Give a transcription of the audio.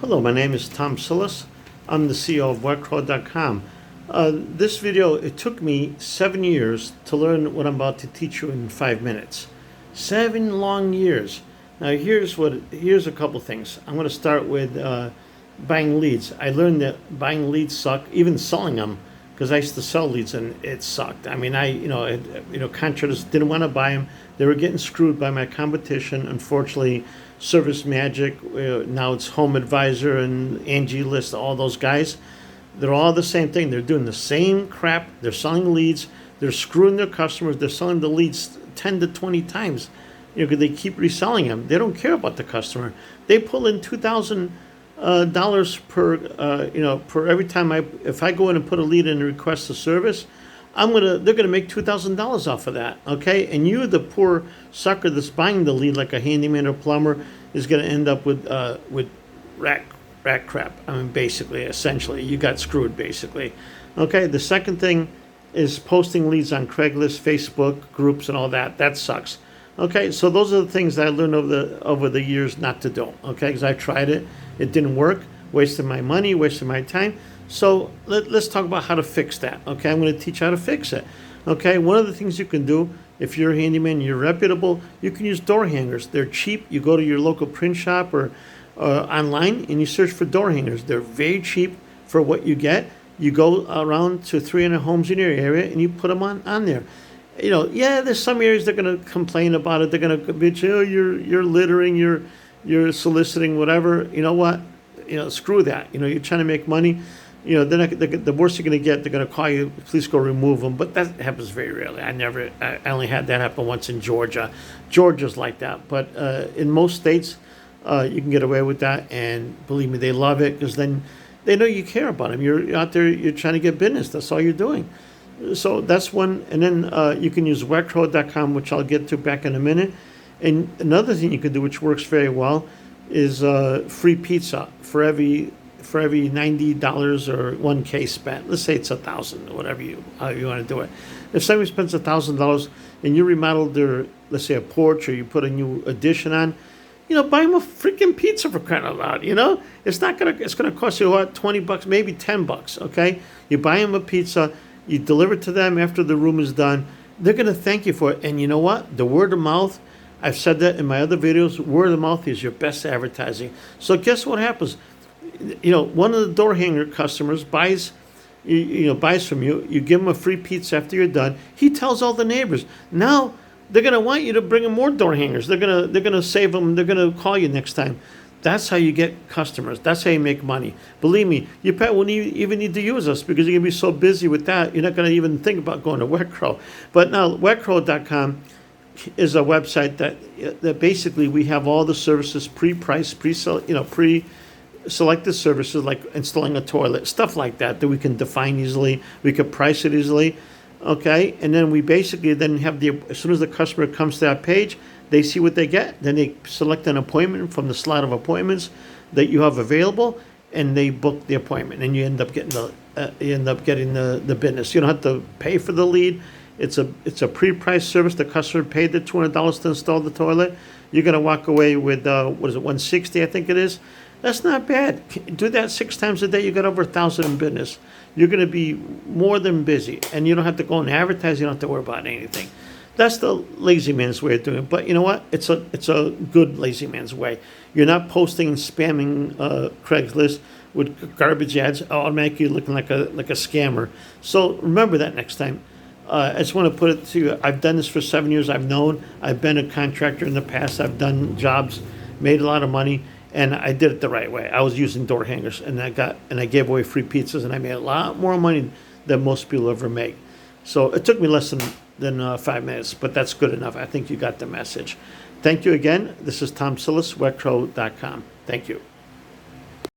Hello, my name is Tom Psillas. I'm the CEO of WebCrow.com. This video, it took me 7 years to learn what I'm about to teach you in 5 minutes. 7 long years. Now here's a couple things. I'm going to start with buying leads. I learned that buying leads suck, even selling them, because I used to sell leads and it sucked. I mean, contractors didn't want to buy them. They were getting screwed by my competition. Unfortunately, Service Magic, now it's Home Advisor and Angie List, all those guys, they're all the same thing. They're doing the same crap. They're selling leads. They're screwing their customers. They're selling the leads 10 to 20 times. Because they keep reselling them. They don't care about the customer. They pull in $2,000 per every time if I go in and put a lead in and request a service, they're gonna make $2,000 off of that, okay? And you, the poor sucker that's buying the lead, like a handyman or plumber, is gonna end up with rat crap. I mean, essentially, you got screwed, basically. Okay. The second thing is posting leads on Craigslist, Facebook groups, and all that. That sucks. Okay, so those are the things that I learned over the years not to do. Okay, because I tried it, it didn't work, wasted my money, wasted my time. So let's talk about how to fix that. Okay, I'm going to teach how to fix it. Okay, one of the things you can do if you're a handyman, you're reputable, you can use door hangers. They're cheap. You go to your local print shop or online and you search for door hangers. They're very cheap for what you get. You go around to 300 homes in your area and you put them on there. There's some areas they're going to complain about it. They're going to bitch, you're littering, you're soliciting, whatever. You know what? Screw that. You're trying to make money. The worst you're going to get, they're going to call you, please go remove them. But that happens very rarely. I only had that happen once in Georgia. Georgia's like that. But in most states, you can get away with that. And believe me, they love it because then they know you care about them. You're out there, you're trying to get business. That's all you're doing. So that's one. And then you can use WebCrow.com, which I'll get to back in a minute. And another thing you can do, which works very well, is free pizza for every $90 or $1K spent. Let's say it's $1,000, whatever however you want to do it. If somebody spends $1,000 and you remodel their, let's say, a porch, or you put a new addition on, buy them a freaking pizza, for crying out loud. It's gonna cost you what, $20, maybe $10. Okay, you buy them a pizza. You deliver it to them after the room is done. They're going to thank you for it. And you know what? The word of mouth, I've said that in my other videos, word of mouth is your best advertising. So guess what happens? One of the door hanger customers buys from you. You give him a free pizza after you're done. He tells all the neighbors. Now they're going to want you to bring them more door hangers. They're going to save them. They're going to call you next time. That's how you get customers. That's how you make money. Believe me, you probably won't even need to use us because you're going to be so busy with that, you're not going to even think about going to WebCrow. But now, WebCrow.com is a website that basically we have all the services pre-priced, pre-selected services like installing a toilet, stuff like that we can define easily. We can price it easily. Okay, and then we basically then have as soon as the customer comes to that page, they see what they get. Then they select an appointment from the slot of appointments that you have available, and they book the appointment, and you end up getting the business. You don't have to pay for the lead. It's a pre-priced service. The customer paid the $200 to install the toilet. You're gonna walk away with $160, I think it is. That's not bad. Do that 6 times a day. You got over 1,000 in business. You're gonna be more than busy, and you don't have to go and advertise. You don't have to worry about anything. That's the lazy man's way of doing it. But you know what? It's a good lazy man's way. You're not posting and spamming Craigslist with garbage ads, automatically looking like a scammer. So remember that next time. I just want to put it to you. I've done this for 7 years. I've been a contractor in the past. I've done jobs, made a lot of money, and I did it the right way. I was using door hangers, and I gave away free pizzas, and I made a lot more money than most people ever make. So it took me less than 5 minutes, but that's good enough. I think you got the message. Thank you again. This is Tom Psillas, WebCrow.com. Thank you.